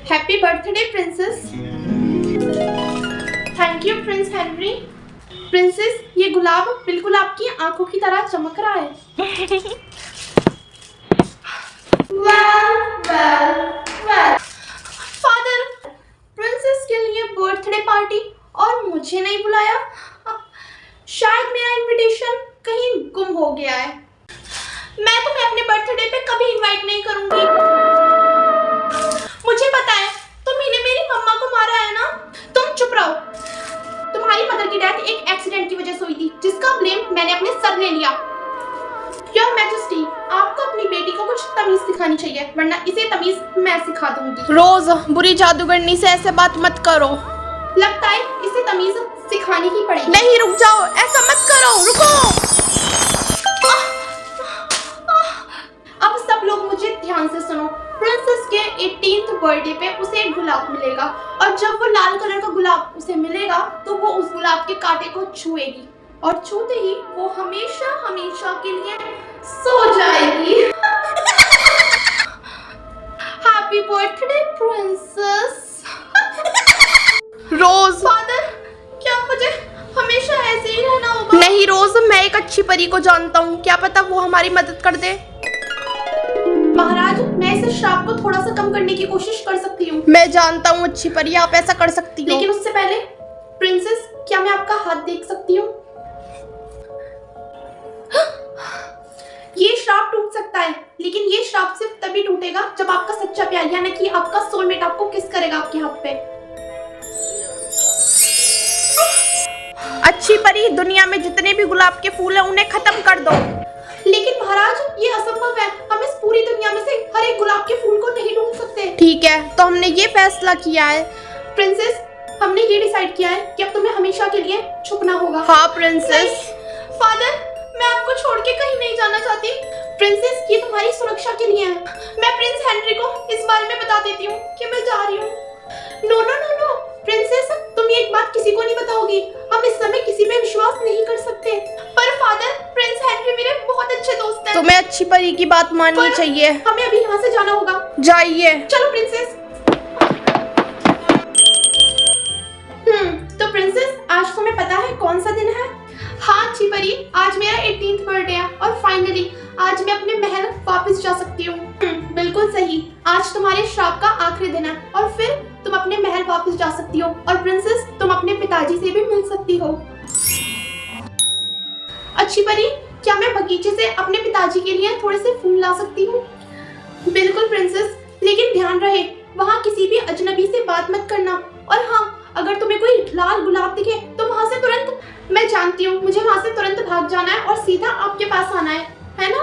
Happy birthday princess. Thank you Prince Henry. Princess, ये गुलाब बिल्कुल आपकी आंखों की तरह चमक रहा है। well. फादर, प्रिंसेस के लिए बर्थडे पार्टी और मुझे नहीं बुलाया। शायद मेरा इनविटेशन कहीं गुम हो गया है। मैं तुम्हें अपने बर्थडे पे कभी इनवाइट नहीं करूंगी। मुझे पता है तुम्ही ने मेरी मम्मा को मारा है ना। तुम चुप रहो। तुम्हारी मदर की डेथ एक एक्सीडेंट की वजह से हुई थी, जिसका ब्लेम मैंने अपने सर ले लिया। योर मैजेस्टी, आपको अपनी बेटी को कुछ तमीज सिखानी चाहिए, वरना इसे तमीज मैं सिखा दूंगी। रोज, बुरी जादूगरनी से ऐसे बात मत करो। लगता है इसे तमीज सिखानी ही पड़ेगी। नहीं, रुक जाओ, ऐसा मत करो, रुको। अब सब लोग मुझे ध्यान से सुनो। प्रिंसेस के 18th बर्थडे पे उसे एक गुलाब मिलेगा, और जब वो लाल कलर का गुलाब उसे मिलेगा तो वो उस गुलाब के कांटे को छुएगी, और छूते ही वो हमेशा हमेशा के लिए सो जाएगी। Happy birthday princess. Rose, father, क्या मुझे हमेशा ऐसे ही रहना होगा? नहीं रोज, मैं एक अच्छी परी को जानता हूँ, क्या पता वो हमारी मदद कर दे। महाराज, मैं इस श्राप को थोड़ा सा कम करने की कोशिश कर सकती हूँ। मैं जानता हूँ अच्छी परी, आप ऐसा कर सकती हो। लेकिन उससे पहले प्रिंसेस, क्या मैं आपका हाथ देख सकती हूँ? ये श्राप टूट सकता है, लेकिन ये श्राप सिर्फ तभी टूटेगा जब आपका सच्चा प्यार, यानी कि आपका सोलमेट आपको किस करेगा आपके हाथ पे। अच्छी परी, दुनिया में जितने भी गुलाब के फूल हैं उन्हें खत्म कर दो। लेकिन महाराज, ये असंभव है। हम इस पूरी दुनिया में से हर एक गुलाब के फूल को नहीं ढूंढ सकते। ठीक है, तो हमने ये फैसला किया है। प्रिंसेस, हमने ये डिसाइड किया है कि अब तुम्हें हमेशा के लिए छुपना होगा। हाँ प्रिंसेस। फादर, मैं आपको छोड़ के कहीं नहीं जाना चाहती। प्रिंसेस, ये तुम्हारी सुरक्षा के लिए है। मैं प्रिंस हेनरी को इस बारे में बता देती हूँ कि मैं जा रही हूँ। No no no no princess, तुम ये एक बात किसी को नहीं बताओगी। हम इस समय किसी पे विश्वास नहीं कर सकते। पर फादर, प्रिंस हेनरी मेरे बहुत अच्छे दोस्त हैं। तुम्हें अच्छी परी की बात माननी चाहिए। हमें अभी यहाँ से जाना होगा। जाइए। चलो प्रिंसेस। तो प्रिंसेस, आज तुम्हें पता है कौन सा दिन है? हाँ अच्छी परी, आज मेरा 18th बर्थडे है, और फाइनली आज मैं अपने महल वापस जा सकती हूँ। बिल्कुल सही, आज तुम्हारे श्राप का आखिरी दिन है, और फिर तुम अपने महल वापस जा सकती हो। और प्रिंसेस, तुम अपने पिताजी से भी मिल सकती हो। अच्छी परी, क्या मैं बगीचे से अपने पिताजी के लिए थोड़े से फूल ला सकती हूँ? बिल्कुल प्रिंसेस, लेकिन ध्यान रहे वहाँ किसी भी अजनबी से बात मत करना। और हाँ, अगर तुम्हें कोई लाल गुलाब दिखे तो वहाँ से तुरंत, मैं जानती हूँ मुझे वहाँ से तुरंत भाग जाना है और सीधा आपके पास आना है ना?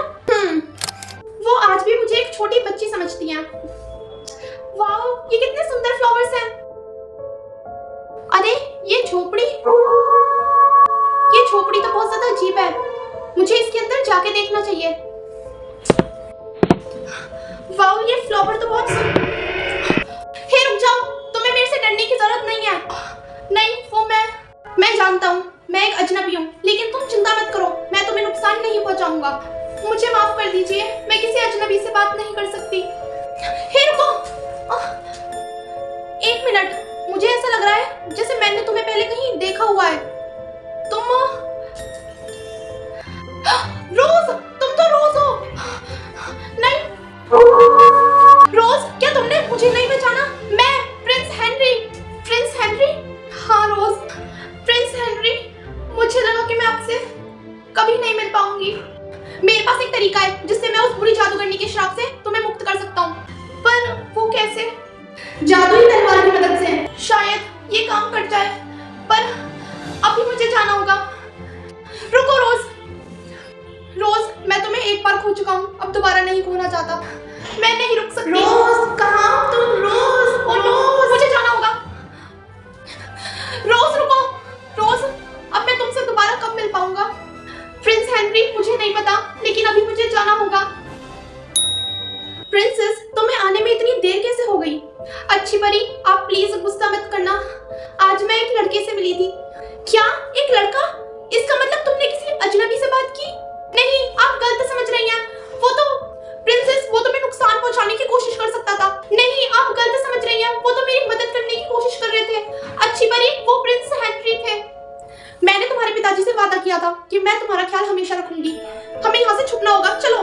वो आज भी मुझे एक छोटी बच्ची समझती हैं। वाह, ये कितने सुंदर फ्लावर्स हैं। अरे ये झोपड़ी तो बहुत ज्यादा अजीब है। मुझे इसके अंदर जाके देखना चाहिए। वाह, ये फ्लावर तो बहुत हे रुक जाओ, तुम्हें मेरे से डरने की जरूरत नहीं है। नहीं, वो मैं जानता हूँ मैं एक अजनबी हूँ, लेकिन तुम चिंता मत करो, मैं तुम्हें नुकसान नहीं पहुँचाऊंगा। मुझे माफ कर दीजिए, मैं किसी अजनबी से बात नहीं कर सकती। हे रुको, एक मिनट, मुझे ऐसा लग रहा है जैसे मैंने तुम्हें पहले कहीं देखा हुआ है। तुम रोज, तुम तो रोज हो। नहीं रोज, क्या तुमने मुझे नहीं पहचाना? मैं प्रिंस हेनरी। Prince Henry? हाँ रोज, प्रिंस हेनरी। मुझे लगा कि मैं आपसे कभी नहीं मिल पाऊंगी। मेरे पास एक तरीका है जिससे मैं उस बुरी जादूगरनी के श्राप से तुम्हें मुक्त कर सकता हूँ। पर वो कैसे? जादुई तलवार की मदद से। शायद ये काम कर जाए, पर अभी मुझे जाना होगा। रुको रोज, मैं तुम्हें एक बार खो चुका हूँ, अब दोबारा नहीं खोना चाहता। मैं नहीं रुक सकती। रोज, कहाँ तुम? रोज, ओ नो, मुझे जाना होगा। रोज रुको, रोज, अब मैं तुमसे दोबारा कब मिल पाऊंगा? प्रिंस हेनरी, मुझे नहीं पता, लेकिन अभी मुझे जाना होगा। प्रिंसेस, तुम्हें आने में इतनी देर कैसे हो गई? अच्छी परी, आप प्लीज गुस्सा मत करना। आज मैं एक लड़के से मिली थी। क्या? एक लड़का? इसका मतलब तुमने किसी अजनबी से बात की? नहीं, आप गलत समझ रही हैं। वो तो प्रिंसेस, वो तुम्हें नुकसान पहुंचाने की कोशिश कर सकता था। नहीं, आप गलत समझ रही हैं। मैं तुम्हारा ख्याल हमेशा रखूंगी। हमें यहाँ से छुपना होगा, चलो।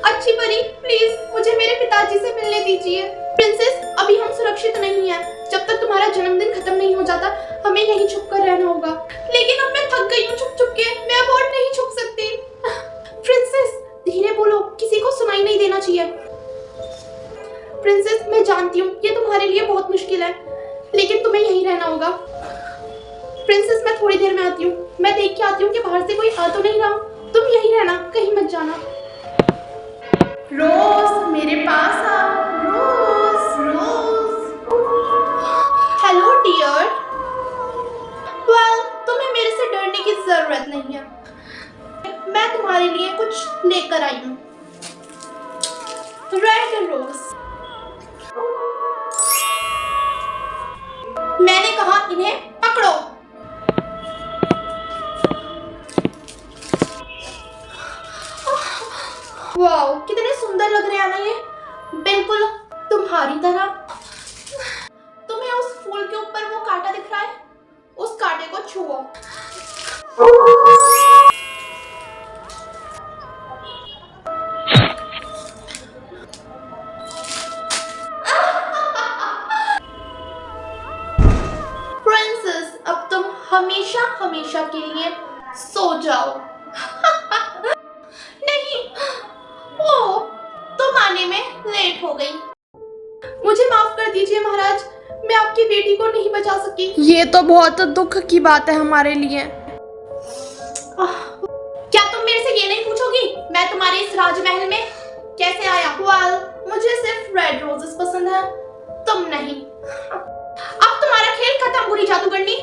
अच्छी परी, प्लीज मुझे मेरे पिताजी से मिलने दीजिए। प्रिंसेस, अभी हम सुरक्षित नहीं हैं। जब तक तुम्हारा जन्मदिन खत्म नहीं हो जाता, हमें यहीं छुप कर रहना होगा। लेकिन अब मैं थक गई हूँ छुप के, मैं अब और नहीं छुप सकती। प्रिंसेस, धीरे बोलो, किसी को सुनाई नहीं देना चाहिए। प्रिंसेस, मैं जानती हूँ ये तुम्हारे लिए बहुत मुश्किल है, लेकिन तुम्हें यहीं रहना होगा। प्रिंसेस, मैं थोड़ी देर में आती हूँ। मैं देख के आती हूँ कि बाहर से कोई आ तो नहीं रहा। तुम यहीं रहना, कहीं मत जाना। रोज, मेरे पास आओ। Rose, Rose. Hello dear. Well, तुम्हें मेरे से डरने की जरूरत नहीं है। मैं तुम्हारे लिए कुछ लेकर आई हूँ। Red rose. मैंने कहा इन्हें पकड़ो। वाओ, कितने सुंदर लग रहे हैं ना ये, बिल्कुल तुम्हारी तरह। तुम्हें उस फूल के ऊपर वो कांटा दिख रहा है? उस कांटे को छुओ। प्रिंसेस, अब तुम हमेशा हमेशा के लिए सो जाओ। नहीं, ओ, तुम आने में लेट हो गई। मुझे माफ कर दीजिए महाराज, मैं आपकी बेटी को नहीं बचा सकी। ये तो बहुत दुख की बात है हमारे लिए। क्या तुम मेरे से ये नहीं पूछोगी मैं तुम्हारे इस राजमहल में कैसे आया? वेल, मुझे सिर्फ रेड रोजेस पसंद है, तुम नहीं। अब तुम्हारा खेल खत्म, बुरी जादूगरनी।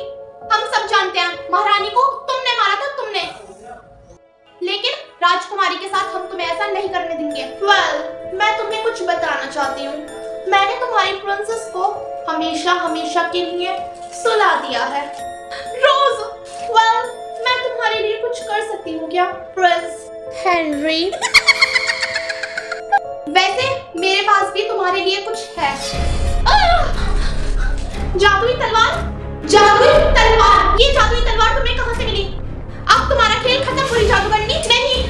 हम सब जानते हैं महारानी को तुमने मारा था, तुमने। लेकिन राजकुमारी के साथ हम तुम्हें ऐसा नहीं करने देंगे। वेल, मैं तुम्हें कुछ बताना चाहती हूँ। मैंने तुम्हारी प्रिंसेस को हमेशा हमेशा के लिए सुला दिया है। रोज, वेल, मैं तुम्हारे लिए कुछ कर सकती हूँ क्या प्रिंस हेनरी? वैसे मेरे पास भी तुम्हारे लिए कुछ है। जादुई तलवार, जादुई तलवार। ये जादुई तलवार तुम्हें कहाँ से मिली? अब तुम्हारा खेल खत्म, बुरी जादूगरनी। नहीं।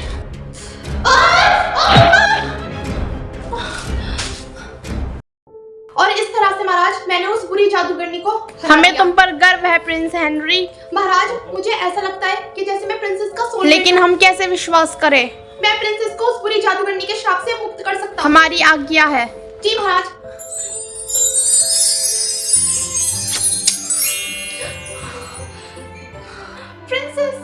और इस तरह से महाराज, मैंने उस बुरी जादूगरनी को हरा हमें दिया। तुम पर गर्व है प्रिंस हेनरी। महाराज, मुझे ऐसा लगता है कि जैसे मैं प्रिंसेस का सोल। लेकिन हम कैसे विश्वास करें? मैं प्रिंसेस को उस बुरी जादूगरनी के श्राप से मुक्त कर सकता हूँ। हमारी आज्ञा है। जी महाराज। प्रिंसेस,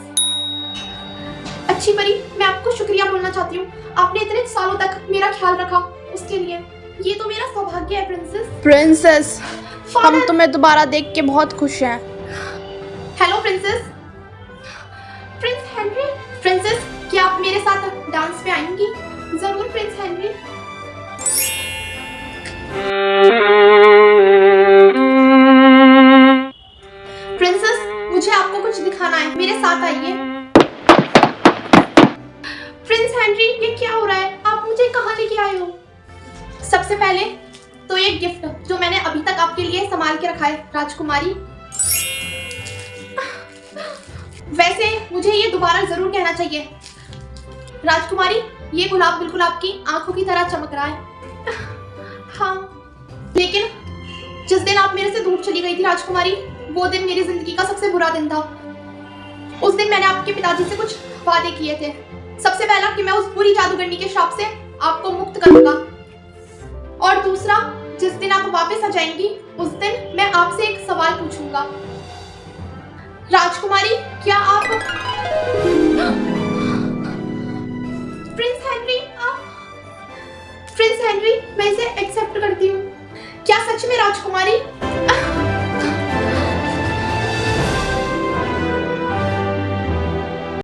अच्छी परी, मैं आपको शुक्रिया बोलना चाहती हूँ। आपने इतने सालों तक मेरा ख्याल रखा, उसके लिए। ये तो मेरा सौभाग्य है प्रिंसेस। प्रिंसेस, हम Father- तुम्हें दोबारा देख के बहुत खुश हैं। Hello princess. Prince Henry. Princess, क्या आप मेरे साथ डांस पे आएंगी? जरूर प्रिंस हेनरी। प्रिंसेस, मुझे आपको कुछ दिखाना है, मेरे साथ आइए। प्रिंस हेनरी, ये क्या हो रहा है? आप मुझे कहाँ लेके आए हो? सबसे पहले तो ये गिफ्ट जो मैंने अभी तक आपके लिए संभाल के रखा है, राजकुमारी। वैसे मुझे ये दोबारा जरूर कहना चाहिए, राजकुमारी, ये गुलाब बिल्कुल आपकी आंखों की तरह चमक रहा है। हाँ, लेकिन जिस दिन आप मेरे से दूर चली गई थी राजकुमारी, वो दिन मेरी जिंदगी का सबसे बुरा दिन था। उस दिन मैंने आपके पिताजी से कुछ वादे किए थे। सबसे पहला कि मैं उस पूरी जादूगरनी के श्राप से आपको मुक्त करूंगा, और दूसरा, जिस दिन आप वापस आ जाएंगी, उस दिन मैं आपसे एक सवाल पूछूंगा। राजकुमारी, क्या आप प्रिंस हेनरी, प्रिंस हेनरी, मैं इसे एक्सेप्ट करती हूँ। क्या सच में राजकुमारी